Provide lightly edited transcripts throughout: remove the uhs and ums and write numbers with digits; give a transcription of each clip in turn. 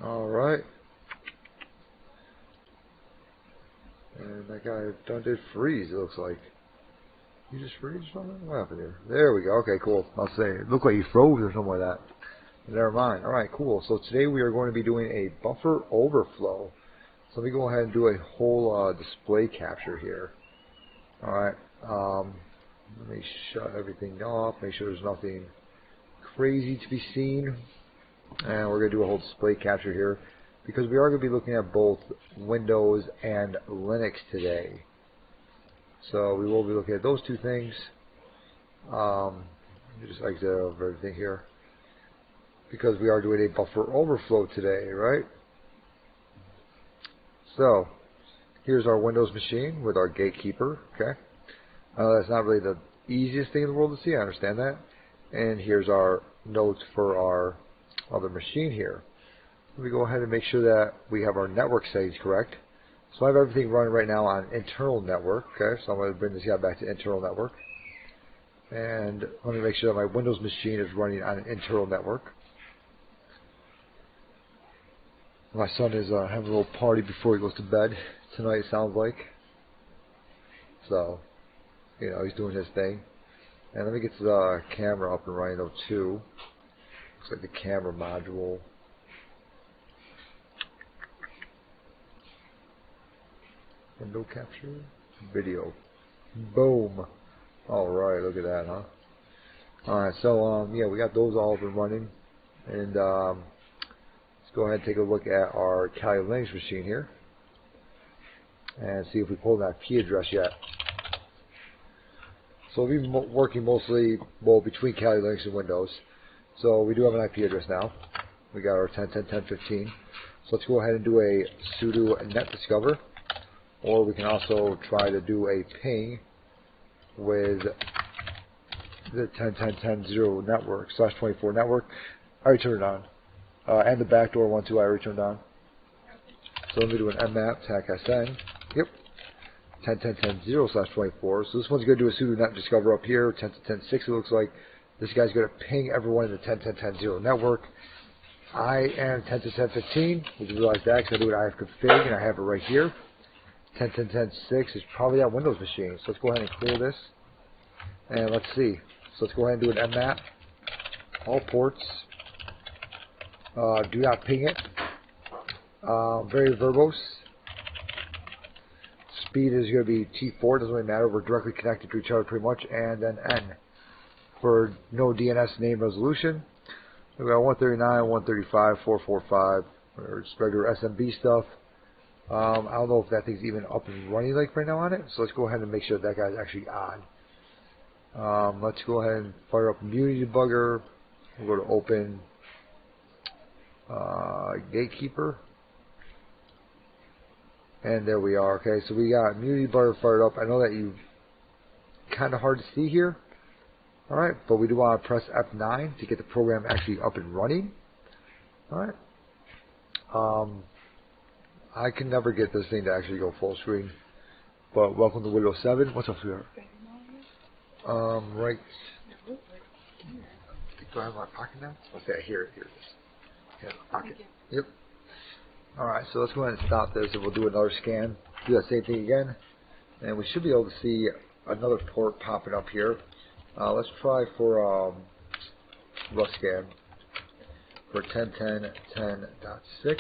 Alright. And that guy done did freeze, it looks like. You just freeze or something? What happened here? There we go. Okay, cool. I'll say it looked like you froze or something like that. Never mind. Alright, cool. So today we are going to be doing a buffer overflow. So let me go ahead and do a whole display capture here. Alright. Let me shut everything off. Make sure there's nothing crazy to be seen. And we're going to do a whole display capture here, because we are going to be looking at both Windows and Linux today. So we will be looking at those two things. Just exit over everything here, because we are doing a buffer overflow today, right? So here's our Windows machine with our Gatekeeper. Okay, that's not really the easiest thing in the world to see, I understand that. And here's our notes for our other machine here. Let me go ahead and make sure that we have our network settings correct. So I have everything running right now on internal network. Okay, so I'm going to bring this guy back to internal network. And let me make sure that my Windows machine is running on an internal network. My son is having a little party before he goes to bed tonight, it sounds like. So, you know, he's doing his thing. And let me get the camera up and running though too. Looks like the camera module. Window capture, video. Boom. Alright, look at that, huh? Alright, so yeah, we got those all up and running. And let's go ahead and take a look at our Kali Linux machine here. And see if we pulled that IP address yet. So we've been working mostly, well, between Kali Linux and Windows. So we do have an IP address now. We got our 10.10.10.15. So let's go ahead and do a sudo net discover. Or we can also try to do a ping with the 10.10.10.0 network, /24 network. I already turned it on. And the backdoor one too, I already turned on. So let me do an mmap tac-sn. Yep. 10.10.10.0/24. So this one's going to do a sudo net discover up here. 10.10.10.6 it looks like. This guy's going to ping everyone in the 10.10.10.0 network. I am 10.10.10.15. We can realize that because I do what I have config and I have it right here. 10.10.10.6 is probably that Windows machine. So let's go ahead and clear this. And let's see. So let's go ahead and do an mmap. All ports. Do not ping it. Very verbose. Speed is going to be T4. Doesn't really matter. We're directly connected to each other pretty much. And then N. For no DNS name resolution. We got 139, 135, 445. Or just regular SMB stuff. I don't know if that thing's even up and running like right now on it. So let's go ahead and make sure that guy's actually on. Let's go ahead and fire up Immunity Debugger. We'll go to open Gatekeeper. And there we are. Okay, so we got Immunity Debugger fired up. I know that you kind of hard to see here. Alright, but we do want to press F9 to get the program actually up and running. Alright. I can never get this thing to actually go full screen. But welcome to Windows 7. What's up here? Right. Do I have my pocket now? Okay, here it is. Yeah, pocket. Yep. Alright, so let's go ahead and stop this and we'll do another scan. Do that same thing again. And we should be able to see another port popping up here. Let's try for rough scan for 10.10.10.6.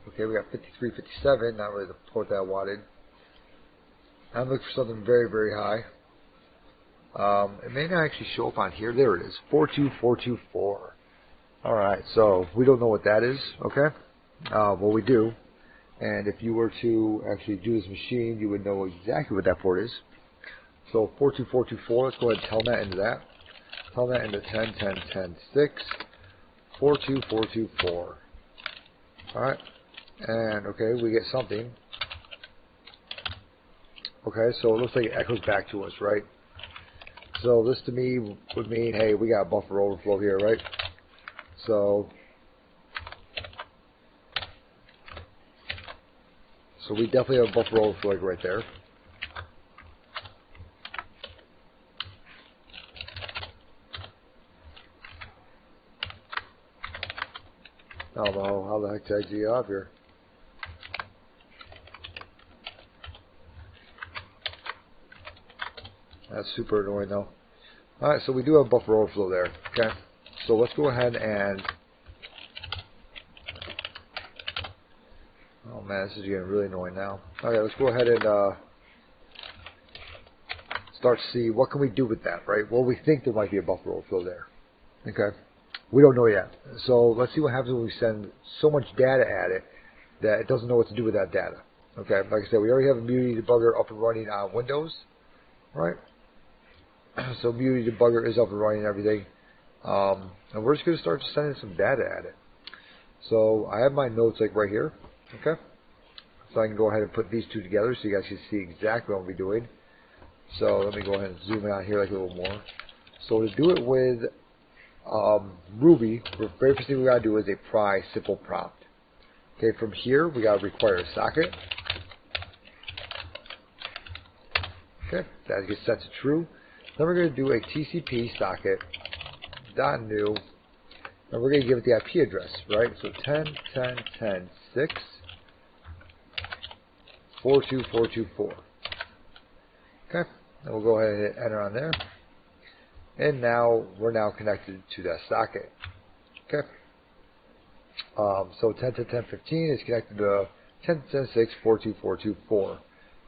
Okay, we got 5357, not really the port that I wanted. I'm looking for something very, very high. It may not actually show up on here. There it is, 42424. Alright, so we don't know what that is, okay? Well, we do. And if you were to actually do this machine, you would know exactly what that port is. So 42424, let's go ahead and telnet into that. Telnet into 10.10.10.6, 42424. Alright. And, okay, we get something. Okay, so it looks like it echoes back to us, right? So this to me would mean, hey, we got a buffer overflow here, right? So we definitely have a buffer overflow like right there. I don't know how the heck to exit out of here. That's super annoying though. Alright, so we do have buffer overflow there. Okay. So let's go ahead and... Oh man, this is getting really annoying now. Okay, let's go ahead and start to see what can we do with that, right? Well, we think there might be a buffer overflow there. Okay. We don't know yet. So let's see what happens when we send so much data at it that it doesn't know what to do with that data. Okay, like I said, we already have a Immunity Debugger up and running on Windows, right? So Immunity Debugger is up and running and everything. And we're just going to start sending some data at it. So I have my notes like right here, okay? So I can go ahead and put these two together so you guys can see exactly what I'll be doing. So let me go ahead and zoom in on here like a little more. So to do it with Ruby, the very first thing we got to do is a pry simple prompt. Okay, from here we got to require a socket. Okay, that gets set to true. Then we're going to do a TCP socket dot new, and we're going to give it the IP address, right? So 10.10.10.6 42424. Okay, and we'll go ahead and hit enter on there. And now we're now connected to that socket. Okay. So 10.10.10.15 is connected to 10.10.6 42424.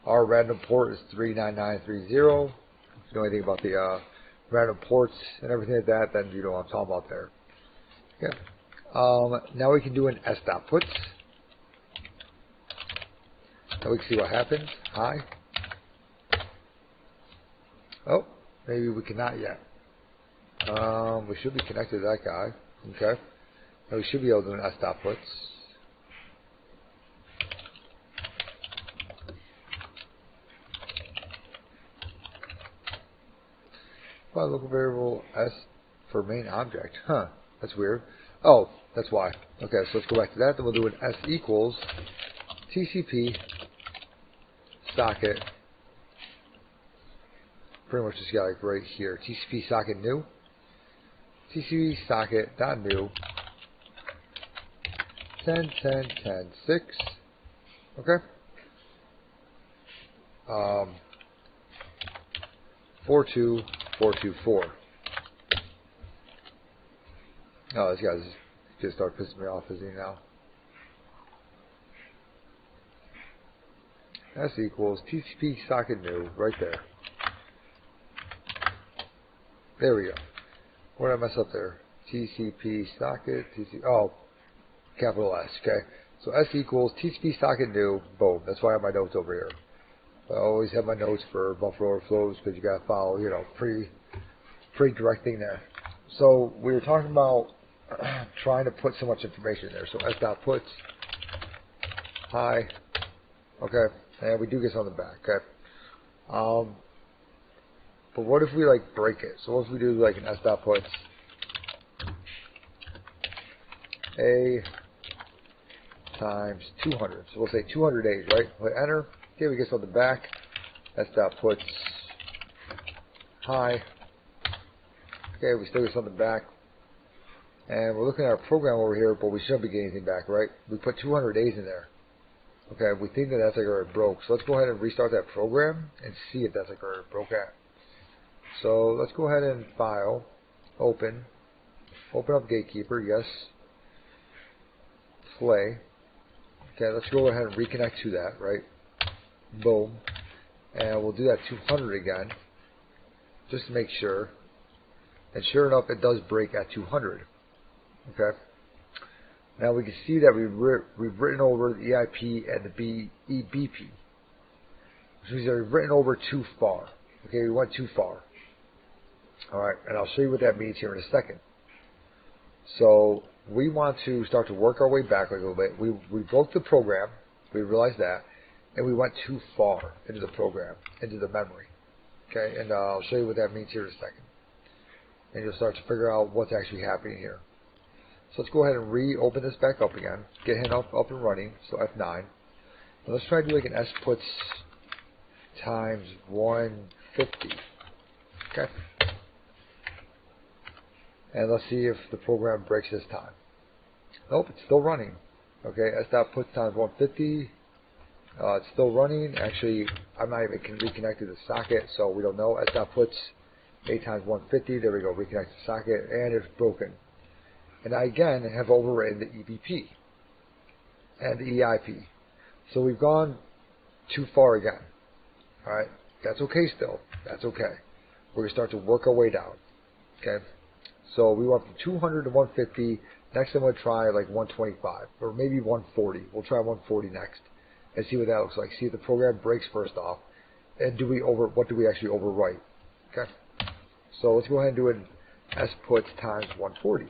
Our random port is 39930. If you know anything about the random ports and everything like that, then you know what I'm talking about there. Okay. Now we can do an s.puts. Now we can see what happens. Hi. Oh, maybe we cannot yet. We should be connected to that guy. Okay. Now we should be able to do an s.puts. Local variable s for main object. Huh. That's weird. Oh, that's why. Okay, so let's go back to that. Then we'll do an s equals TCP socket. Pretty much just got like right here. TCP socket new. TCP socket dot new 10.10.10.6. Okay. 42424. Oh, this guy's gonna start pissing me off, isn't he now? S equals TCP socket new right there. There we go. Where did I mess up there? TCP socket, oh, capital S, okay. So S equals TCP socket new, boom. That's why I have my notes over here. I always have my notes for buffer overflows because you got to follow, you know, pretty direct thing there. So we were talking about trying to put so much information in there. So s.puts, hi, okay, and we do get some on the back, okay. But what if we like break it? So what if we do like an s.puts a times 200? So we'll say 200 days, right? Hit enter. Okay, we get something back. S.puts hi. Okay, we still get something back. And we're looking at our program over here, but we shouldn't be getting anything back, right? We put 200 days in there. Okay, we think that that's like where it broke. So let's go ahead and restart that program and see if that's like where it broke at. So let's go ahead and file, open up Gatekeeper, yes, play. Okay, let's go ahead and reconnect to that, right? Boom. And we'll do that 200 again, just to make sure. And sure enough, it does break at 200. Okay. Now we can see that we've written over the EIP and the EBP, which means that we've written over too far. Okay, we went too far. All right, and I'll show you what that means here in a second. So we want to start to work our way back a little bit. We broke the program. We realized that. And we went too far into the program, into the memory. Okay, and I'll show you what that means here in a second. And you'll start to figure out what's actually happening here. So let's go ahead and reopen this back up again. Get him up and running, so F9. And let's try to do like an s.puts times 150. Okay. And let's see if the program breaks this time. Nope, it's still running. Okay, S dot puts times 150. It's still running. Actually, I'm not even reconnected the socket, so we don't know. S dot puts 8 times 150. There we go. Reconnect the socket, and it's broken. And I again have overwritten the EBP and the EIP. So we've gone too far again. All right, that's okay still. That's okay. We're gonna start to work our way down. Okay. So we went from 200 to 150. Next I'm going to try like 125 or maybe 140. We'll try 140 next and see what that looks like. See if the program breaks first off. And what do we actually overwrite? Okay. So let's go ahead and do it S puts times 140.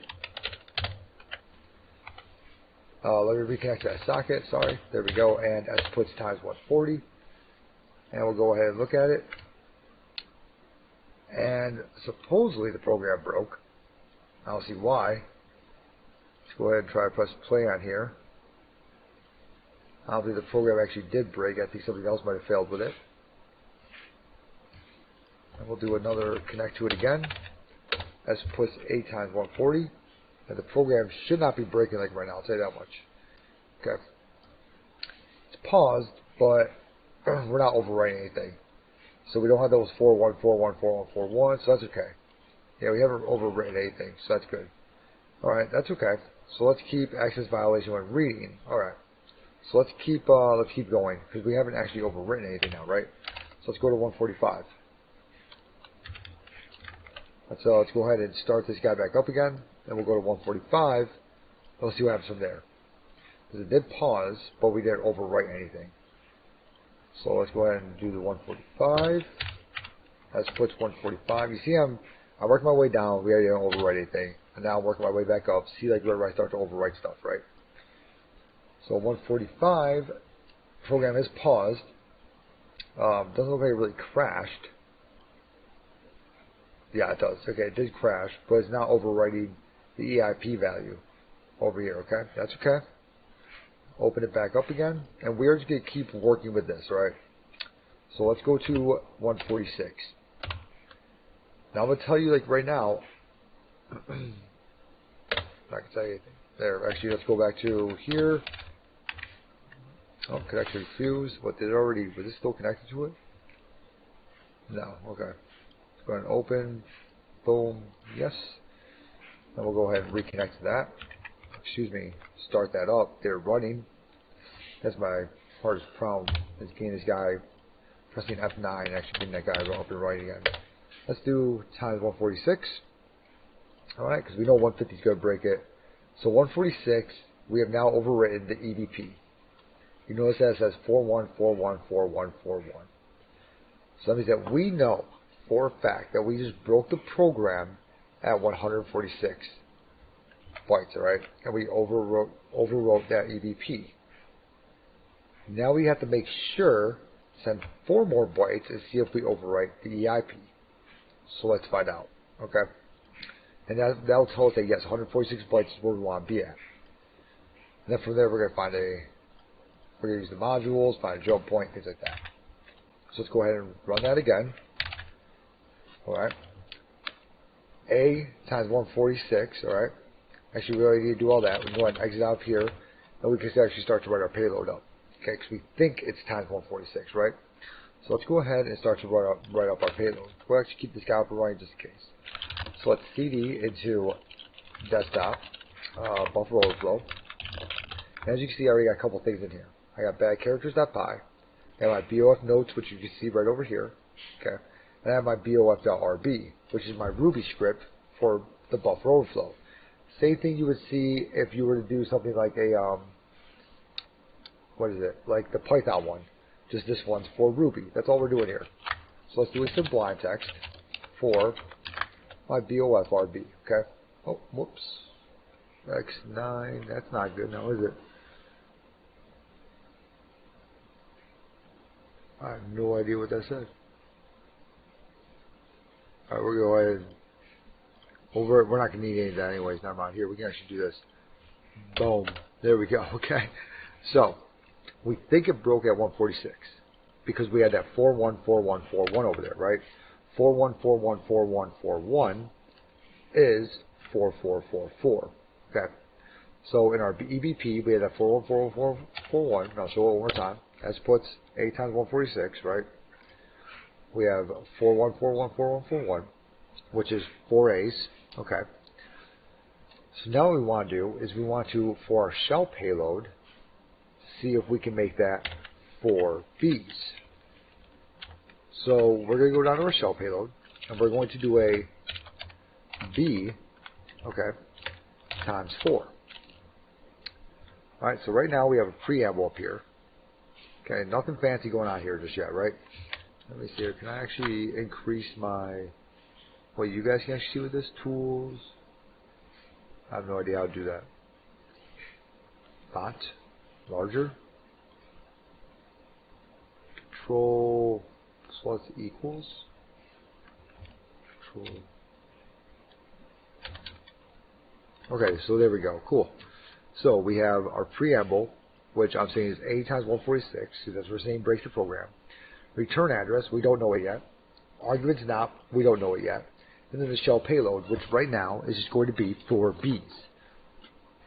Let me reconnect that socket. Sorry. There we go. And S puts times 140. And we'll go ahead and look at it. And supposedly the program broke. I don't see why. Let's go ahead and try to press play on here. I don't think the program actually did break. I think something else might have failed with it. And we'll do another connect to it again. S puts 8 times 140. And the program should not be breaking like right now. I'll tell you that much. Okay. It's paused, but we're not overwriting anything. So we don't have those 4141, 4141, so that's okay. Yeah, we haven't overwritten anything, so that's good. Alright, that's okay. So let's keep access violation when reading. Alright. So let's keep going, because we haven't actually overwritten anything now, right? So let's go to 145. Let's go ahead and start this guy back up again. Then we'll go to 145. We'll see what happens from there. Because it did pause, but we didn't overwrite anything. So let's go ahead and do the 145. That puts 145. You see, I'm working my way down. We already didn't overwrite anything, and now I'm working my way back up. See, like where I start to overwrite stuff, right? So 145, program is paused. Doesn't look like it really crashed. Yeah, it does. Okay, it did crash, but it's not overwriting the EIP value over here. Okay, that's okay. Open it back up again, and we're just going to keep working with this, right? So let's go to 146. Now I'm going to tell you, like right now, I'm not going to tell you anything. There, actually, let's go back to here. Oh, connection refused. What did it already, was it still connected to it? No, okay. Let's go ahead and open. Boom, yes. Then we'll go ahead and reconnect to that. Excuse me, start that up. They're running. That's my hardest problem, is getting this guy, pressing F9 and actually getting that guy up and running again. Let's do times 146. Alright, because we know 150 is going to break it. So 146, we have now overwritten the EBP. You notice that it says 41414141. So that means that we know for a fact that we just broke the program at 146 bytes, alright? And we overwrote that EBP. Now we have to make sure, send 4 more bytes and see if we overwrite the EIP. So let's find out, okay? And that'll tell us that yes, 146 bytes is where we want to be at. And then from there we're going to use the modules, find a jump point, things like that. So let's go ahead and run that again. Alright. A times 146, alright. Actually, we already need to do all that. We can go ahead and exit out of here, and we can actually start to write our payload up. Okay, because we think it's times 146, right? So let's go ahead and start to write up our payload. We'll actually keep this guy up and running just in case. So let's CD into desktop, buffer overflow. And as you can see, I already got a couple things in here. I got bad characters.py. I have my BoF notes, which you can see right over here. Okay, and I have my BoF.rb, which is my Ruby script for the buffer overflow. Same thing you would see if you were to do something like a, what is it? Like the Python one. Just this one's for Ruby. That's all we're doing here. So let's do a sublime text for my BoF.rb. Okay. Oh, whoops. X9. That's not good now, is it? I have no idea what that says. Alright, we'll go ahead and we're not going to need any of that anyways. Never mind. Here, we can actually do this. Boom. There we go. Okay. So, we think it broke at 146 because we had that 414141 over there, right? 41414141 is 4444. Okay. So in our EBP, we had a 414141. I'll show it one more time. As puts 8 times 146, right? We have 41414141, which is 4 A's. Okay. So now what we want to do is we want to, for our shell payload, see if we can make that 4 B's. So we're going to go down to our shell payload, and we're going to do a B, okay, times 4. Alright, so right now we have a preamble up here. Okay, nothing fancy going on here just yet, right? Let me see here. Can I actually increase my... Wait, you guys can actually see with this? Tools? I have no idea how to do that. Font? Larger? Control plus equals? Control... Okay, so there we go. Cool. So we have our preamble, which I'm saying is 8 times 146, because that's what we're saying breaks the program. Return address, we don't know it yet. Arguments not, we don't know it yet. And then the shell payload, which right now is just going to be 4 B's.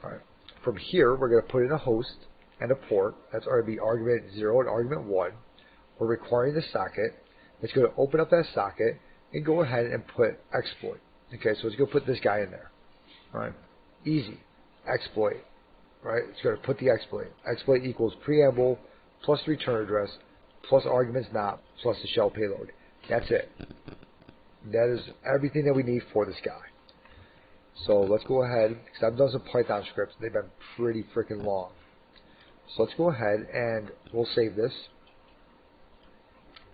All right. From here, we're going to put in a host and a port. That's going to be argument 0 and argument 1. We're requiring the socket. It's going to open up that socket and go ahead and put exploit. Okay, so it's going to put this guy in there. All right. Easy. Exploit. Right? It's going to put the exploit. Exploit equals preamble plus return address plus arguments not plus the shell payload. That's it. That is everything that we need for this guy. So let's go ahead, because I've done some Python scripts. They've been pretty freaking long. So let's go ahead and we'll save this.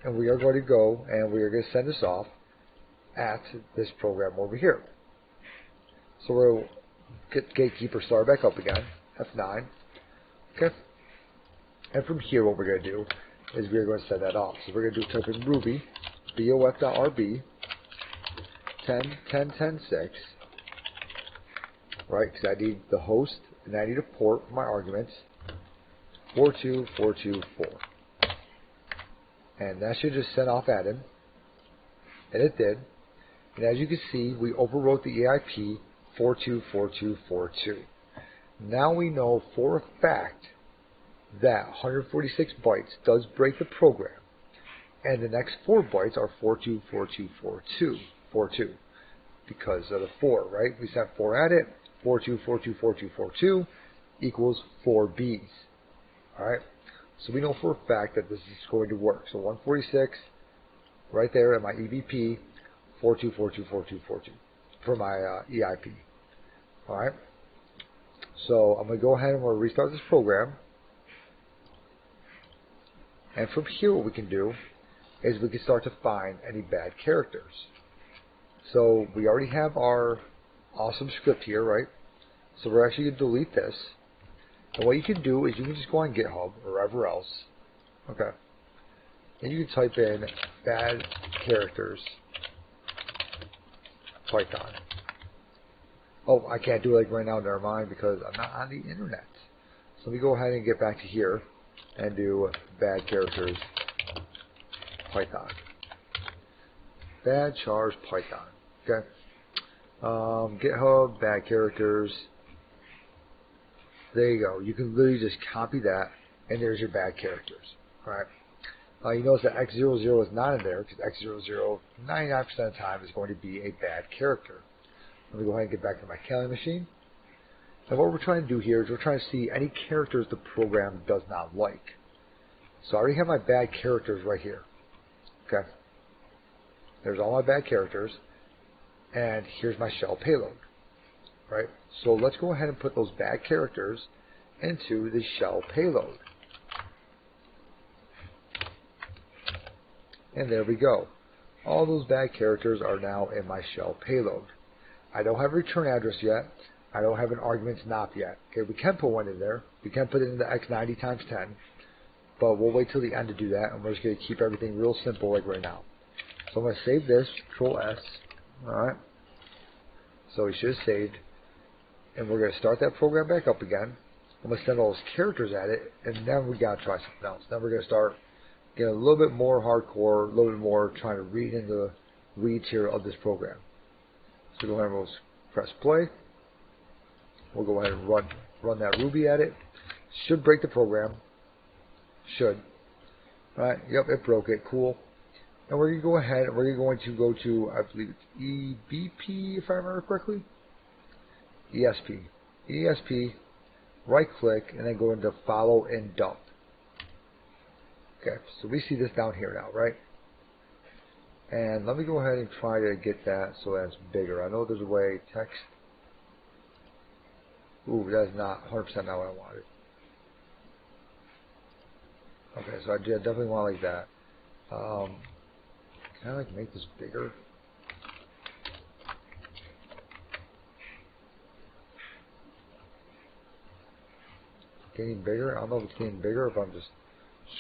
And we are going to go and we are going to send this off at this program over here. So we'll get Gatekeeper start back up again. F9. Okay. And from here, what we're going to do is we're going to set that off. So we're going to do type in Ruby BOF.RB 10.10.10.6, right? Because I need the host and I need a port for my arguments 42424, and that should just send off at him, and it did. And as you can see, we overwrote the EIP 424242. Now we know for a fact that 146 bytes does break the program, and the next 4 bytes are 424242, because of the 4, right? We sent 4 at it, 42424242 equals 4 B's. Alright? So we know for a fact that this is going to work. So 146, right there at my EBP, 42424242 for my EIP. Alright? So I'm going to go ahead and we'll restart this program. And from here what we can do is we can start to find any bad characters. So we already have our awesome script here, right? So we're actually going to delete this. And what you can do is you can just go on GitHub or wherever else. Okay. And you can type in bad characters Python. Oh, I can't do it like right now, never mind, because I'm not on the internet. So let me go ahead and get back to here and do bad characters Python. Bad chars Python. Okay. GitHub, bad characters. There you go. You can literally just copy that, and there's your bad characters. Alright. You notice that X00 is not in there, because X00, 99% of the time, is going to be a bad character. Let me go ahead and get back to my Kali machine. And what we're trying to do here is we're trying to see any characters the program does not like. So I already have my bad characters right here. Okay. There's all my bad characters. And here's my shell payload. Right? So let's go ahead and put those bad characters into the shell payload. And there we go. All those bad characters are now in my shell payload. I don't have a return address yet. I don't have an arguments not yet. Okay, we can put one in there. We can put it in the X90 times 10. But we'll wait till the end to do that. And we're just going to keep everything real simple like right now. So I'm going to save this. Control S. Alright. So we should have saved. And we're going to start that program back up again. I'm going to send all those characters at it. And then we got to try something else. Then we're going to start getting a little bit more hardcore. A little bit more trying to read into the weeds here of this program. So go ahead and we'll press play. We'll go ahead and run run that Ruby at it. Should break the program. Should. Right? Yep, it broke it. Cool. And we're going to go ahead and we're going to go to, I believe it's EBP, if I remember correctly. ESP. ESP, right click, and then go into follow and dump. Okay, so we see this down here now, right? And let me go ahead and try to get that so that's bigger. I know there's a way, text. Ooh, that's not 100% not what I wanted. Okay, so I definitely want like that. Can I like make this bigger? Getting bigger? I don't know if it's getting bigger or if I'm just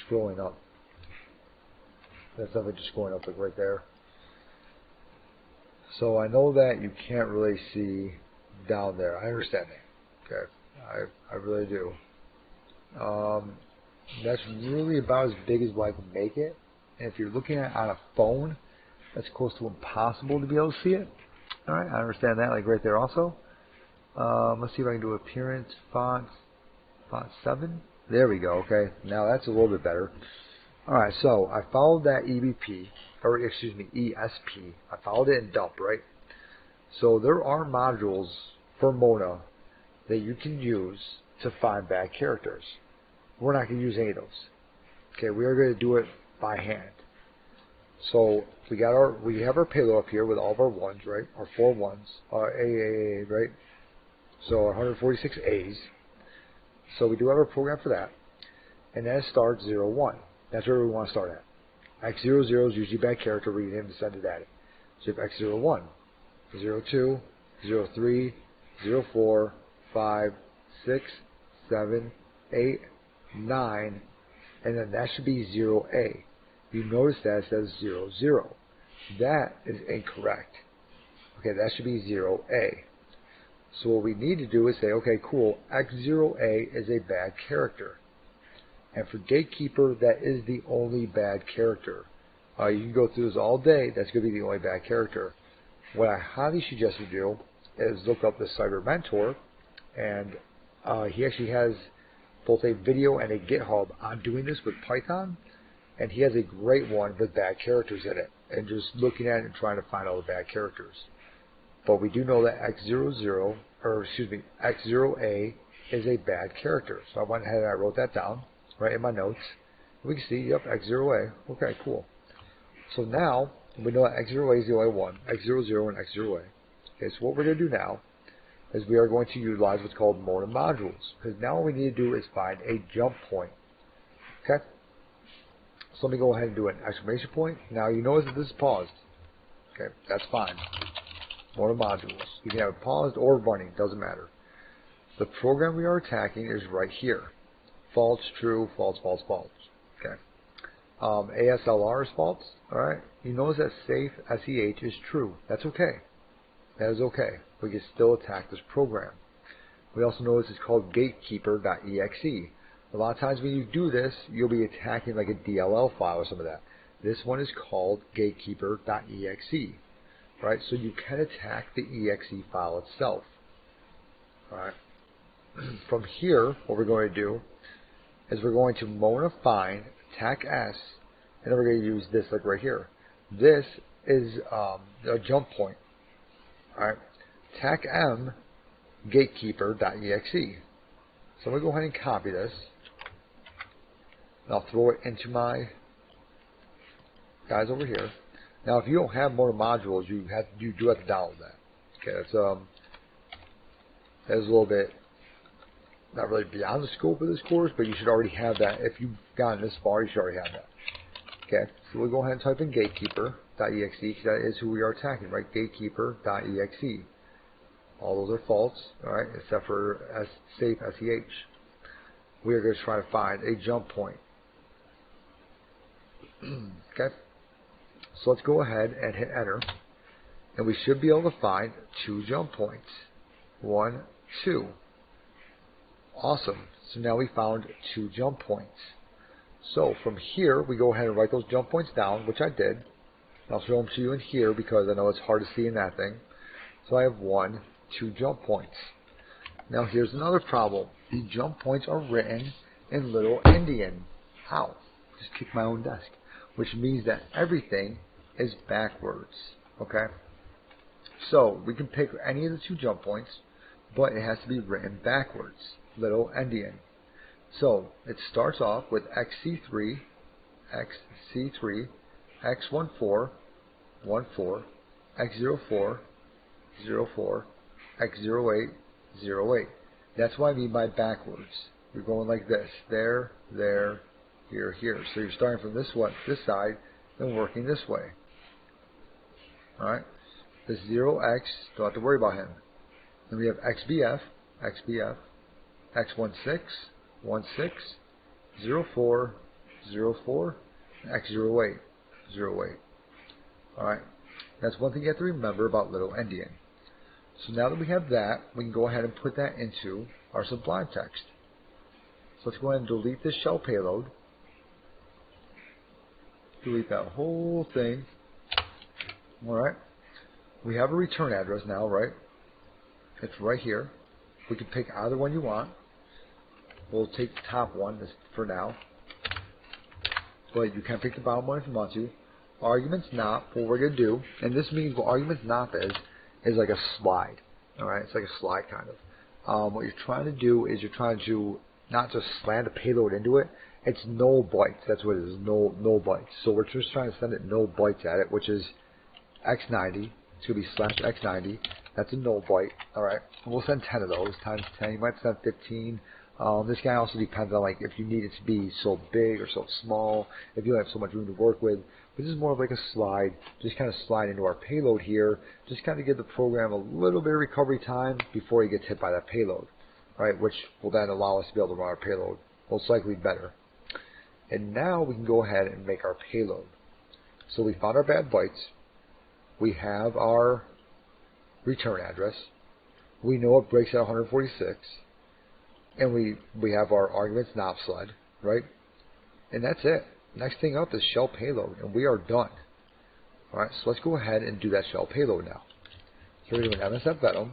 scrolling up. That's definitely just scrolling up like right there. So I know that you can't really see down there. I understand that. Okay, I really do. That's really about as big as what I can make it. And if you're looking at it on a phone, that's close to impossible to be able to see it. Alright, I understand that, like right there also. Let's see if I can do appearance, font 7. There we go, okay. Now that's a little bit better. Alright, so I followed that EBP, or excuse me, ESP. I followed it in dump, right? So there are modules for Mona that you can use to find bad characters. We're not going to use any of those. Okay, we are going to do it by hand. So we have our payload up here with all of our ones, right? Our 4 ones, our AAA, right? So our 146 A's. So we do have a program for that. And then it starts 0, 1. That's where we want to start at. X00 is usually bad character, read him to send it at it. So you have X01, 02, 03, 04, 5, 6, 7, 8, 9, and then that should be 0A. You notice that it says 00. That is incorrect. Okay, that should be 0A. So what we need to do is say, okay, cool, X0A is a bad character. And for Gatekeeper, that is the only bad character. You can go through this all day. That's going to be the only bad character. What I highly suggest you do is look up the Cyber Mentor, and he actually has both a video and a GitHub on doing this with Python, and he has a great one with bad characters in it, and just looking at it and trying to find all the bad characters. But we do know that X0A is a bad character. So I went ahead and I wrote that down right in my notes. We can see, yep, X0A. Okay, cool. So now we know that X0A is the only one, X00 and X0A. Okay, so what we're going to do now is we are going to utilize what's called Mona modules. Because now what we need to do is find a jump point. Okay? So let me go ahead and do an exclamation point. Now you notice that this is paused. Okay, that's fine. Mona modules. You can have it paused or running, doesn't matter. The program we are attacking is right here. False, true, false, false, false. Okay. ASLR is false. Alright. You notice that safe SEH is true. That's okay. That is okay. We can still attack this program. We also notice it's called Gatekeeper.exe. A lot of times when you do this, you'll be attacking like a DLL file or some of that. This one is called Gatekeeper.exe. Right? So you can attack the exe file itself. Alright. From here, what we're going to do is we're going to Mona find attack S, and then we're going to use this like right here. This is a jump point. Alright. Attack M, Gatekeeper.exe. So I'm going to go ahead and copy this. And I'll throw it into my guys over here. Now, if you don't have Mona modules, you do have to download that. Okay, that's a little bit not really beyond the scope of this course, but you should already have that. If you've gotten this far, you should already have that. Okay, so we'll go ahead and type in Gatekeeper.exe because that is who we are attacking, right? Gatekeeper.exe. All those are false, all right, except for safe SEH. We are going to try to find a jump point. Okay. So let's go ahead and hit enter, and we should be able to find 2 jump points. 1, 2. Awesome. So now we found 2 jump points. So from here, we go ahead and write those jump points down, which I did. I'll show them to you in here because I know it's hard to see in that thing. So I have 1, 2 jump points. Now here's another problem. The jump points are written in little endian. How? Just kick my own desk. Which means that everything is backwards. Okay? So we can pick any of the two jump points, but it has to be written backwards. Little endian. So it starts off with XC3, XC3, X14, 14, X04, 04, X08, 08. That's what I mean by backwards. You're going like this. There, there, here, here. So you're starting from this side and working this way. Alright? This 0X, don't have to worry about him. Then we have XBF, XBF, X16, 16, 04, 04, X08, 08. Alright? That's one thing you have to remember about little endian. So now that we have that, we can go ahead and put that into our Sublime text. So let's go ahead and delete this shell payload. Delete that whole thing. Alright. We have a return address now, right? It's right here. We can pick either one you want. We'll take the top one for now. But you can pick the bottom one if you want to. Arguments not, what we're going to do, and this means what arguments not is like a slide. Alright, it's like a slide kind of. What you're trying to do is you're trying to not just slam the payload into it, it's no bytes. That's what it is, no bytes. So we're just trying to send it no bytes at it, which is X90. It's going to be /X90. That's a no byte. Alright, we'll send 10 of those times 10. You might send 15. This guy also depends on like if you need it to be so big or so small, if you don't have so much room to work with. This is more of like a slide, just kind of slide into our payload here, just kind of give the program a little bit of recovery time before he gets hit by that payload, right? Which will then allow us to be able to run our payload most likely better. And now we can go ahead and make our payload. So we found our bad bytes, we have our return address, we know it breaks at 146, and we have our arguments not sled, right? And that's it. Next thing up is shell payload, and we are done. Alright, so let's go ahead and do that shell payload now. So we're going to do an MSF-venom.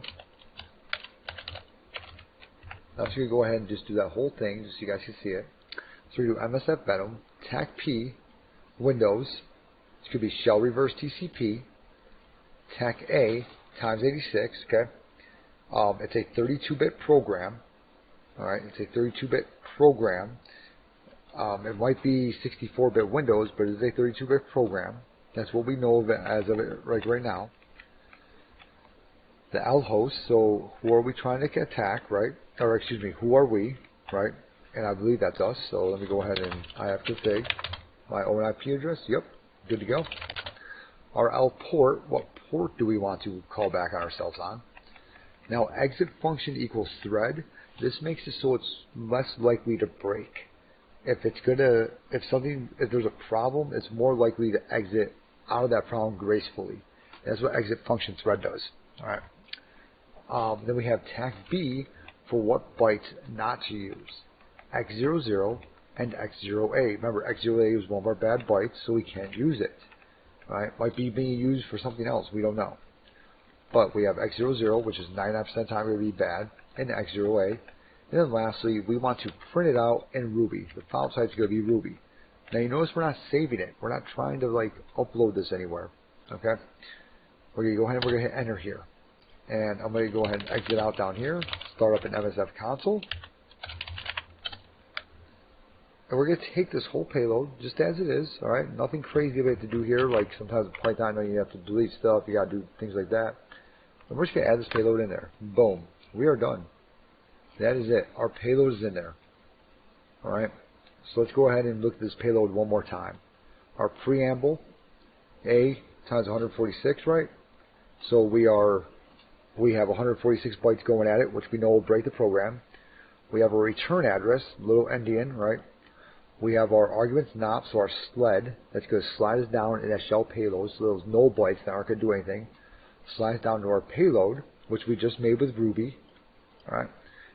Now we're going to go ahead and just do that whole thing, just so you guys can see it. So we're going to do MSF-venom, TAC-P, Windows. It's going to be shell reverse TCP, TAC-A times 86, okay? It's a 32-bit program. Alright, it's a 32-bit program. It might be 64-bit Windows, but it's a 32-bit program. That's what we know of it as of it right now. The L host, so who are we trying to attack, right? Or excuse me, who are we, right? And I believe that's us, so let me go ahead and ifconfig my own IP address. Yep, good to go. Our L port, what port do we want to call back on ourselves on? Now exit function equals thread. This makes it so it's less likely to break. If there's a problem, it's more likely to exit out of that problem gracefully. That's what exit function thread does. Alright. Then we have TAC B for what bytes not to use. X00 and X0A. Remember, X0A is one of our bad bytes, so we can't use it. Right? Might be being used for something else. We don't know. But we have X00, which is 99% of the time going to be bad, and X0A. And then lastly, we want to print it out in Ruby. The file type is going to be Ruby. Now you notice we're not saving it. We're not trying to like upload this anywhere. Okay? We're going to go ahead and we're going to hit enter here. And I'm going to go ahead and exit out down here. Start up an MSF console. And we're going to take this whole payload just as it is. Alright? Nothing crazy we have to do here. Like sometimes in Python you have to delete stuff. You got to do things like that. And we're just going to add this payload in there. Boom. We are done. That is it. Our payload is in there. Alright. So let's go ahead and look at this payload one more time. Our preamble, A times 146, right? So we have 146 bytes going at it, which we know will break the program. We have a return address, little endian, right? We have our arguments not, so our sled, that's going to slide us down in that shell payload, so those null bytes that aren't going to do anything. Slides down to our payload, which we just made with Ruby. Alright.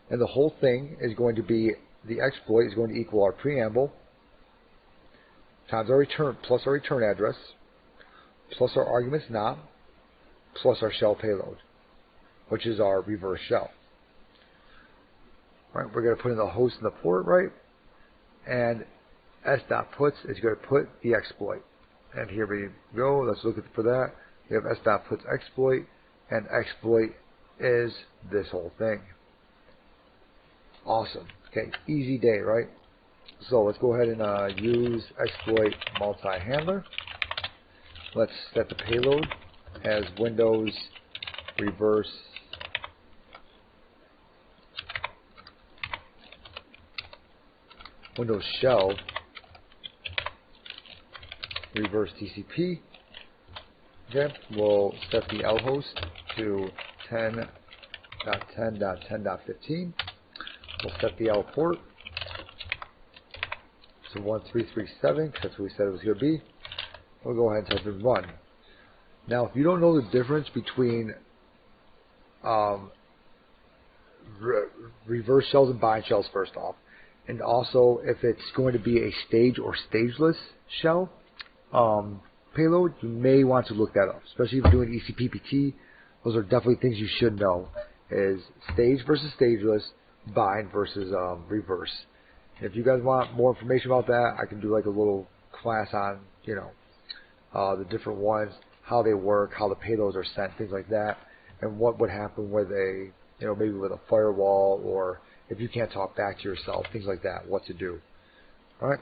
And the whole thing is going to be, the exploit is going to equal our preamble times our return, plus our return address, plus our arguments not, plus our shell payload, which is our reverse shell. Right, we're going to put in the host and the port, right? And s.puts is going to put the exploit. And here we go. Let's look for that. We have s.puts exploit, and exploit is this whole thing. Awesome. Okay, easy day, right? So let's go ahead and use exploit multi-handler. Let's set the payload as Windows reverse Windows shell reverse TCP. Okay, we'll set the L host to 10.10.10.15. We'll set the L port to 1337 because that's what we said it was going to be. We'll go ahead and type in run. Now, if you don't know the difference between reverse shells and bind shells, first off, and also if it's going to be a stage or stageless shell payload, you may want to look that up, especially if you're doing ECPPT. Those are definitely things you should know, is stage versus stageless, bind versus reverse. If you guys want more information about that, I can do like a little class on, the different ones, how they work, how the payloads are sent, things like that, and what would happen with a, maybe with a firewall, or if you can't talk back to yourself, things like that, what to do. All right.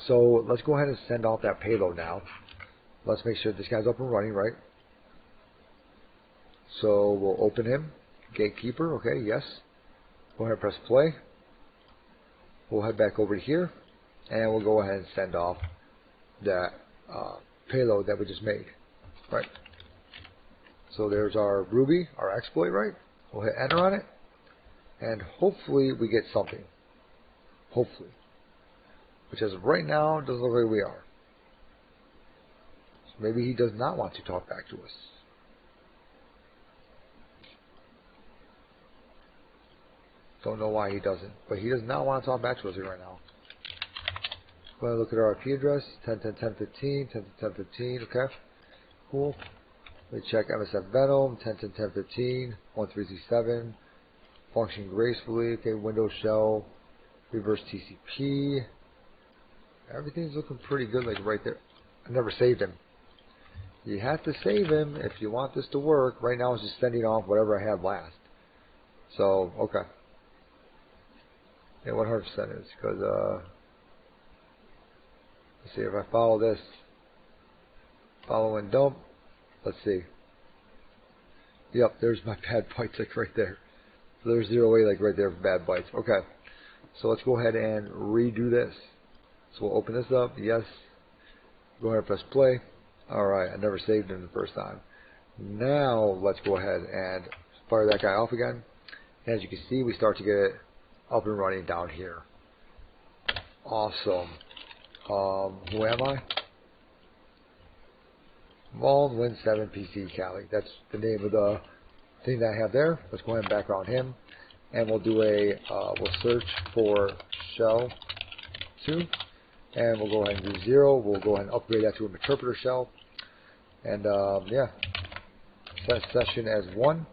So let's go ahead and send off that payload now. Let's make sure this guy's up and running, right? So we'll open him. Gatekeeper, okay, yes. Go ahead and press play. We'll head back over here, and we'll go ahead and send off that payload that we just made, right? So there's our Ruby, our exploit, right? We'll hit enter on it, and hopefully we get something. Hopefully. Which as of right now, doesn't look like we are. So maybe he does not want to talk back to us. Don't know why he doesn't, but he does not want to talk back to us right now. Go ahead and look at our IP address, 10.10.10.15, 10.10.10.15, okay, cool. We check MSF Venom, 10.10.10.15, 1337, function gracefully, okay, Windows shell, reverse TCP. Everything's looking pretty good, like right there. I never saved him. You have to save him if you want this to work. Right now it's just sending off whatever I had last. So, okay. Yeah, 100% is, because, let's see, if I follow this, follow and dump, let's see. Yep, there's my bad bytes, like right there. So there's 0A, like right there for bad bytes. Okay, so let's go ahead and redo this. So we'll open this up, yes. Go ahead and press play. Alright, I never saved him the first time. Now, let's go ahead and fire that guy off again. And as you can see, we start to get it up and running down here. Awesome. Who am I? Muln Win 7 PC Cali. That's the name of the thing that I have there. Let's go ahead and background him. And we'll do we'll search for shell 2. And we'll go ahead and do 0. We'll go ahead and upgrade that to an interpreter shell. And yeah, set session as 1.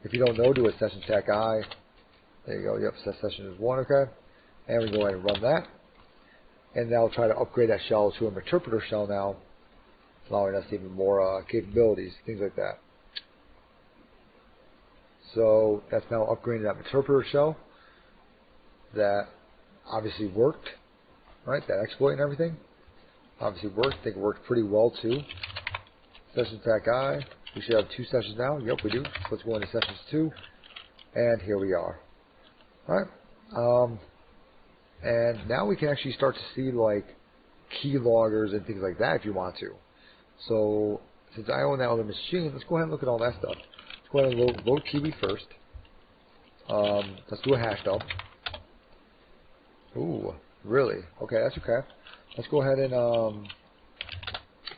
If you don't know, do a session tag I. There you go. Yep, set session as 1. Okay. And we go ahead and run that. And now we'll try to upgrade that shell to an interpreter shell now, allowing us even more capabilities, things like that. So that's now upgrading that interpreter shell. That obviously worked, right? That exploit and everything obviously worked. I think it worked pretty well too. Session tag I. We should have 2 sessions now. Yep, we do. So let's go into sessions 2. And here we are. All right. And now we can actually start to see like key loggers and things like that if you want to. So since I own that other machine, let's go ahead and look at all that stuff. Let's go ahead and load Kiwi first. Let's do a hash dump. Ooh, really? Okay, that's okay. Let's go ahead and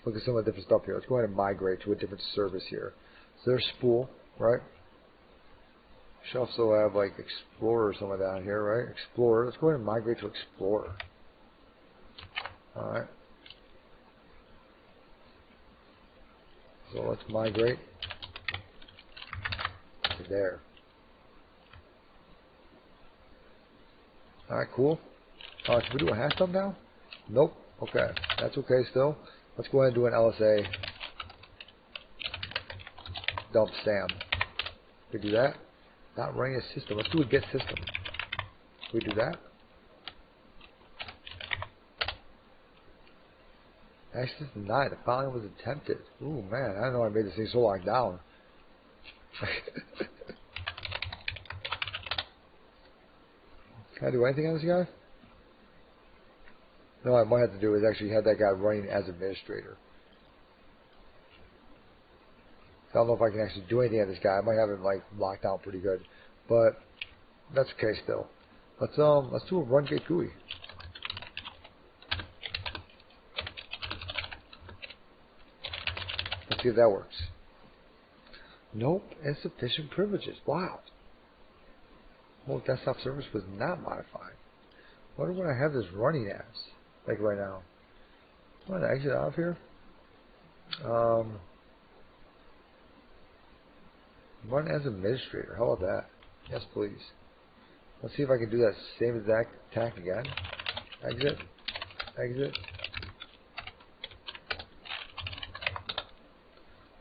look at some of the different stuff here. Let's go ahead and migrate to a different service here. So there's Spool, right? Should also have like Explorer or something down here, right? Explorer. Let's go ahead and migrate to Explorer. Alright. So let's migrate to there. Alright, cool. Should we do a hash dump now? Nope. Okay. That's okay still. Let's go ahead and do an LSA dump SAM. We do that. Not running a system. Let's do a get system. We do that. Access denied. The filing was attempted. Ooh, man. I didn't know I made this thing so long down. Can I do anything on this guy? No, what I might have to do is actually have that guy running as administrator. I don't know if I can actually do anything on this guy. I might have him like locked down pretty good, but that's okay still. Let's do a run gate GUI. Let's see if that works. Nope, insufficient privileges. Wow. Well, desktop service was not modified. What do I have this running as? Like right now. I'm going to exit out of here. Run as administrator. How about that? Yes, please. Let's see if I can do that same exact attack again. Exit. Exit.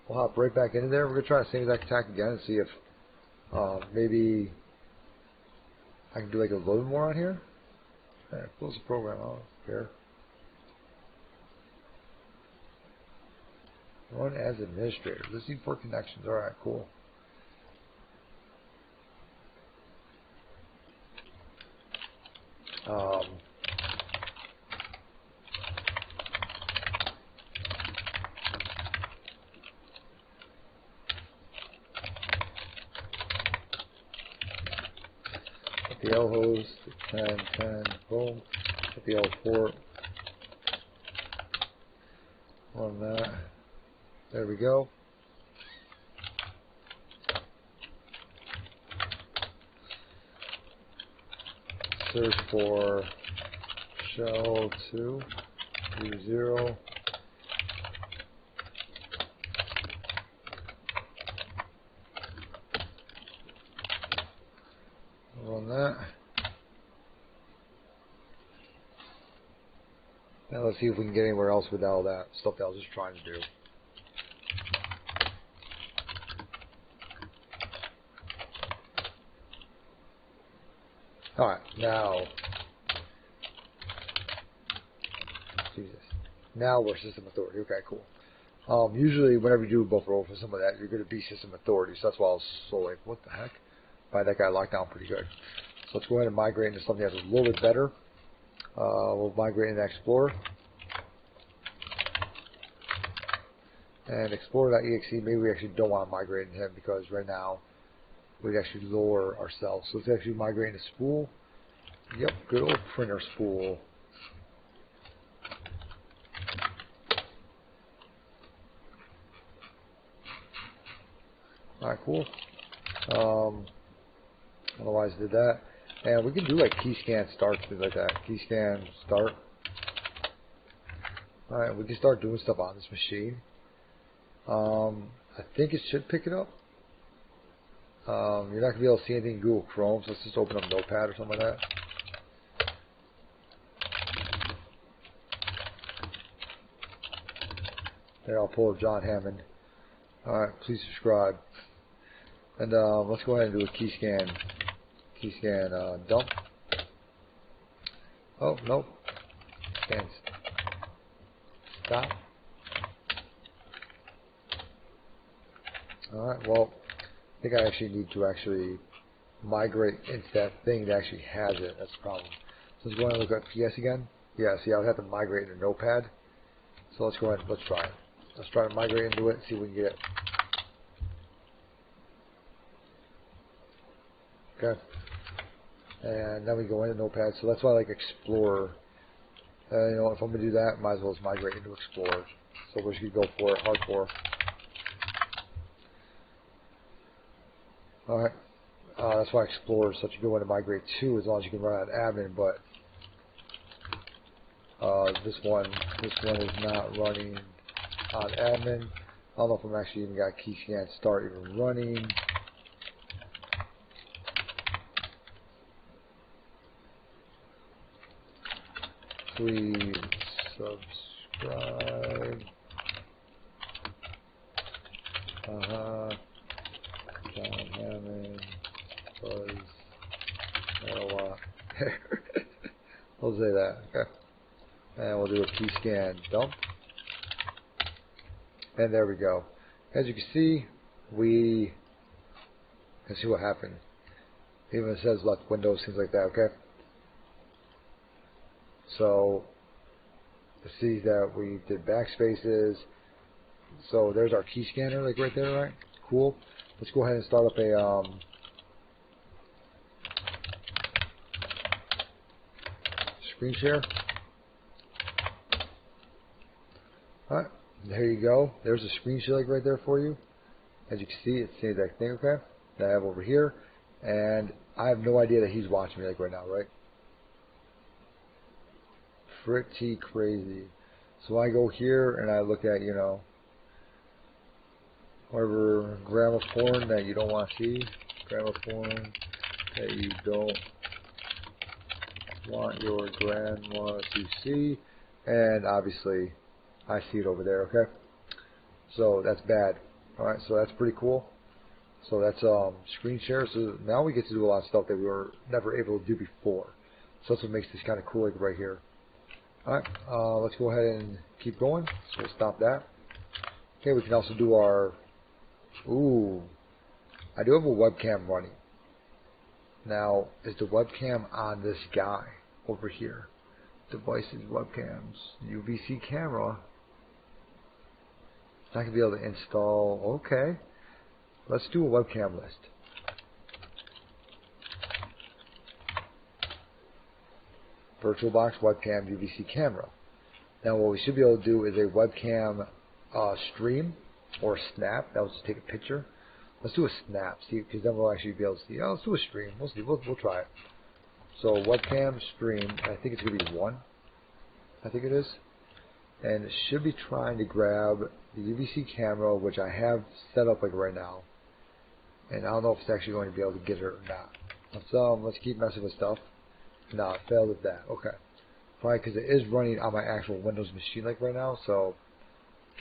We'll hop right back into there. We're going to try the same exact attack again and see if maybe I can do like a little more on here. Close the program. I don't care. Run as administrator. Listening for connections. Alright, cool. The L host, 10, 10, boom. Hit the L port. On that. There we go. Search for shell 2, 0. Run that. Now let's see if we can get anywhere else with all that stuff that I was just trying to do. Alright, now, Jesus. Now we're system authority. Okay, cool. Usually whenever you do both roles for some of that, you're going to be system authority. So that's why I was so like, what the heck? By that guy locked down pretty good. So let's go ahead and migrate into something that's a little bit better. We'll migrate into Explorer. And Explorer.exe, maybe we actually don't want to migrate into him because right now we'd actually lower ourselves. So let's actually migrate into Spool. Yep, good old printer Spool. Alright, cool. Otherwise did that. And we can do like key scan start, things like that. Key scan start. Alright, we can start doing stuff on this machine. I think it should pick it up. You're not going to be able to see anything in Google Chrome, so let's just open up Notepad or something like that. There, I'll pull up John Hammond. Alright, please subscribe. And let's go ahead and do a key scan dump. Oh, nope. Scan stop. Alright, well, I think I actually need to actually migrate into that thing that actually has it. That's the problem. So let's go ahead and look at PS again. Yeah, see, I would have to migrate into Notepad. So let's go ahead and let's try it. Let's try to migrate into it and see what we can get. Okay. And then we go into Notepad. So that's why I like Explorer. You know, if I'm going to do that, might as well just migrate into Explorer. So we're just going to go for it, hardcore. Alright. That's why Explorer is such a good one to migrate to, as long as you can run on admin, but this one is not running on admin. I don't know if I'm actually even got key scan start even running. Please subscribe. John Hammond was marijuana. We'll say that. Okay. And we'll do a key scan dump. And there we go. As you can see, we can see what happened. Even it says left windows, things like that, okay? So, you see that we did backspaces. So there's our key scanner, like right there, right? Cool. Let's go ahead and start up a screen share. Alright, there you go. There's a screen share like right there for you. As you can see, it's the exact thing, okay? That I have over here. And I have no idea that he's watching me like right now, right? Pretty crazy. So I go here and I look at, you know, whatever grandma porn that you don't want to see. Grandma porn that you don't want your grandma to see. And obviously, I see it over there, okay? So that's bad. Alright, so that's pretty cool. So that's screen share. So now we get to do a lot of stuff that we were never able to do before. So that's what makes this kind of cool, like right here. Alright, let's go ahead and keep going. So we'll stop that. Okay, we can also do our... Ooh, I do have a webcam running. Now, is the webcam on this guy over here? Devices, webcams, UVC camera. It's not going to be able to install. Okay. Let's do a webcam list. VirtualBox webcam UVC camera. Now what we should be able to do is a webcam stream or snap. That will just take a picture. Let's do a snap, see, because then we'll actually be able to see. Oh, let's do a stream. We'll see. We'll try it. So webcam stream. I think it's going to be 1. I think it is. And it should be trying to grab the UVC camera, which I have set up like right now. And I don't know if it's actually going to be able to get it or not. Let's keep messing with stuff. No, it failed at that. Okay. Probably because it is running on my actual Windows machine like right now, so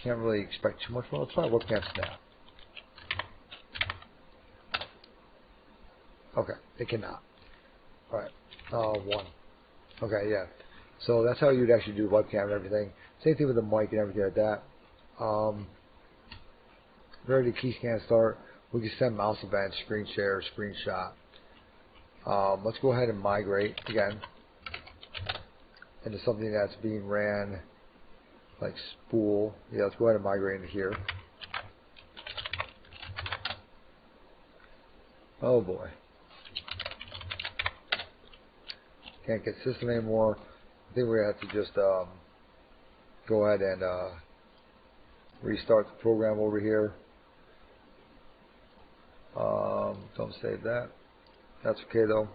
can't really expect too much more. Let's try webcam snap. Okay, it cannot. Alright. 1. Okay, yeah. So that's how you'd actually do webcam and everything. Same thing with the mic and everything like that. Ready to key scan start. We can send mouse events, screen share, screenshot. Let's go ahead and migrate again into something that's being ran like spool. Yeah, let's go ahead and migrate into here. Oh boy. Can't get system anymore. I think we have to just go ahead and restart the program over here. Don't save that. That's okay though.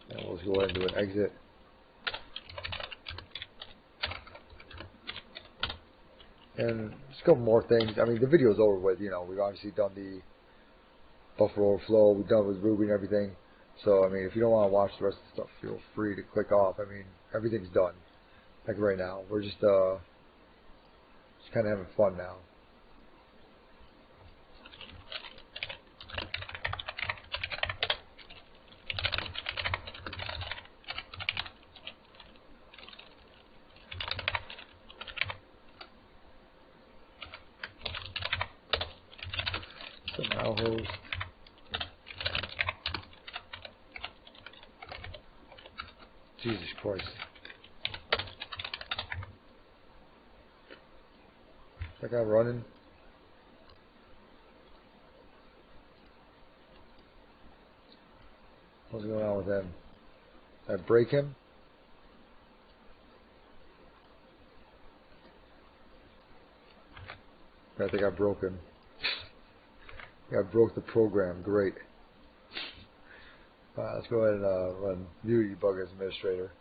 And we'll just go ahead and do an exit. And just a couple more things. I mean, the video is over with. You know, we've obviously done the buffer overflow. We've done with Ruby and everything. So, I mean, if you don't want to watch the rest of the stuff, feel free to click off. I mean, everything's done. Like right now, we're just kind of having fun now. So now host. Jesus Christ. Is that guy running? What's going on with him? Did I break him? I think I broke him. I broke the program. Great. Let's go ahead and run view debug as administrator.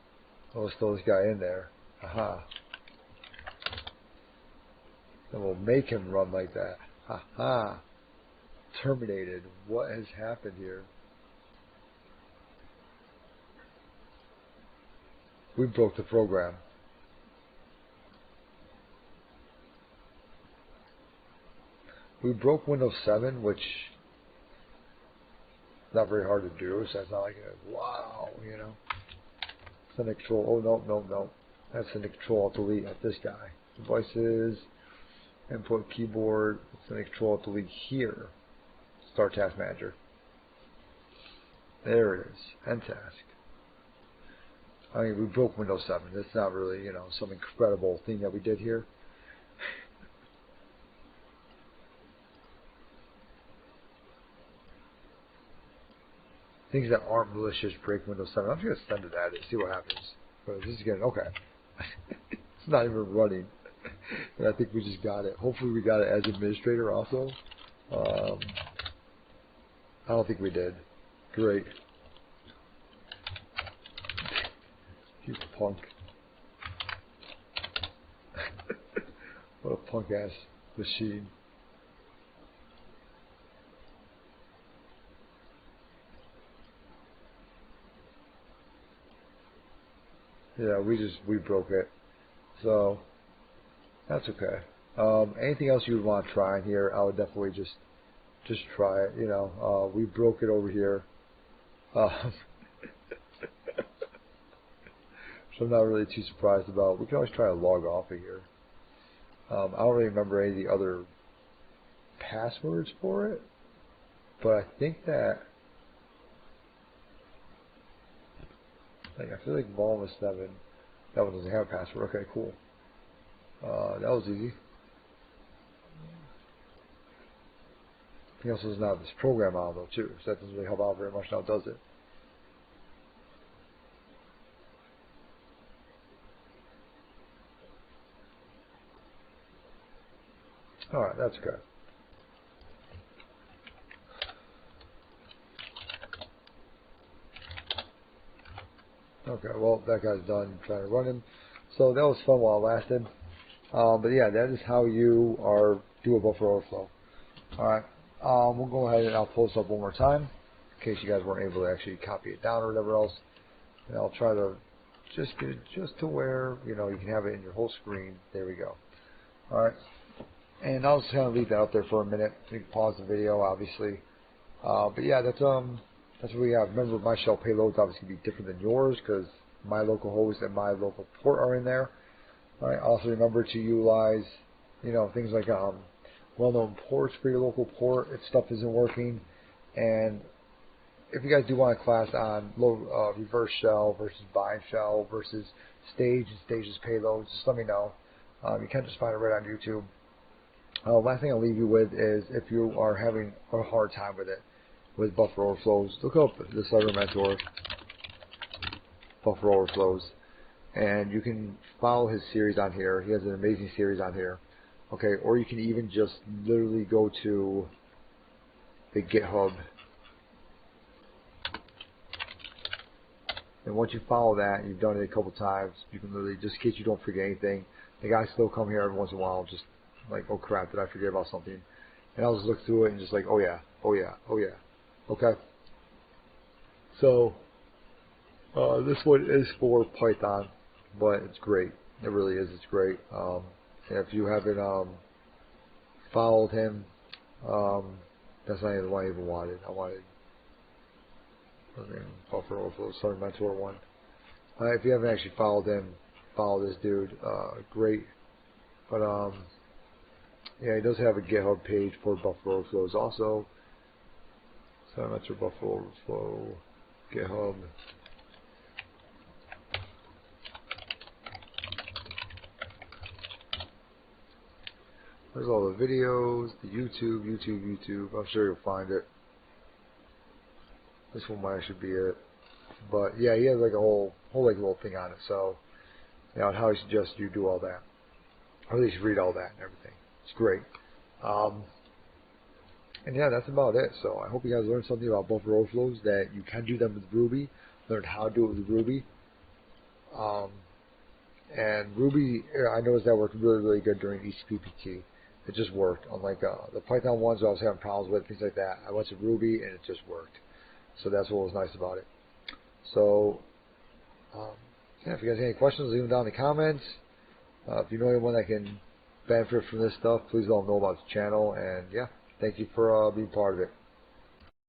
Oh, let's throw this guy in there. Aha. And we'll make him run like that. Aha. Terminated. What has happened here? we broke the program. We broke Windows 7, which is not very hard to do, so it's not like a wow, you know. Send a control, oh no. That's send a control delete at this guy. Devices, input keyboard, send a control delete here. Start task manager. There it is, end task. I mean, we broke Windows 7. It's not really, you know, some incredible thing that we did here. Things that aren't malicious break Windows 7. I'm just going to send it at it, see what happens. But this is getting, okay. It's not even running. And I think we just got it. Hopefully we got it as administrator also. I don't think we did. Great. You punk. What a punk ass machine. Yeah, we broke it. So that's okay. Anything else you would want to try in here, I would definitely just try it, you know. We broke it over here. So I'm not really too surprised about. We can always try to log off of here. I don't really remember any of the other passwords for it, but I think that, like, I feel like Volume 7, that one doesn't have a password. Okay, cool. That was easy. He also doesn't have this program on though too, so that doesn't really help out very much now, does it? Alright, that's okay. Okay, well, that guy's done trying to run him. So that was fun while it lasted. But yeah, that is how you do a buffer overflow. Alright, we'll go ahead and I'll post up one more time in case you guys weren't able to actually copy it down or whatever else. And I'll try to just get it just to where, you know, you can have it in your whole screen. There we go. Alright. And I'll just kind of leave that up there for a minute. You can pause the video, obviously. But yeah, that's what we have. Remember, my shell payloads obviously be different than yours because my local host and my local port are in there. All right. Also, remember to utilize, you know, things like well-known ports for your local port if stuff isn't working. And if you guys do want a class on reverse shell versus bind shell versus stage and stages payloads, just let me know. You can just find it right on YouTube. Last thing I'll leave you with is if you are having a hard time with it, with buffer overflows, look up the Cyber Mentor buffer overflows, and you can follow his series on here. He has an amazing series on here. Okay, or you can even just literally go to the GitHub, and once you follow that, and you've done it a couple times, you can literally, just in case you don't forget anything, the guys still come here every once in a while, just like, oh crap, did I forget about something? And I'll just look through it and just like, oh yeah. Okay. So, this one is for Python, but it's great. It really is. It's great. If you haven't followed him, that's not even the one I even wanted. I wanted buffer overflow, Cyber Mentor one. If you haven't actually followed him, follow this dude. Great. But yeah, he does have a GitHub page for buffer overflows also. So that's your buffer overflow GitHub. There's all the videos, the YouTube. I'm sure you'll find it. This one might actually be it. But yeah, he has like a whole like little thing on it. So, you know, how I suggest you do all that. Or at least read all that and everything. It's great. And yeah, that's about it. So I hope you guys learned something about buffer overflows, that you can do them with Ruby, learn how to do it with Ruby. And Ruby, I noticed that worked really, really good during ECPPT. It just worked. Unlike the Python ones I was having problems with, things like that, I went to Ruby and it just worked. So that's what was nice about it. So Yeah, if you guys have any questions, leave them down in the comments. If you know anyone that can benefit from this stuff, please let them know about the channel. And yeah, thank you for being part of it.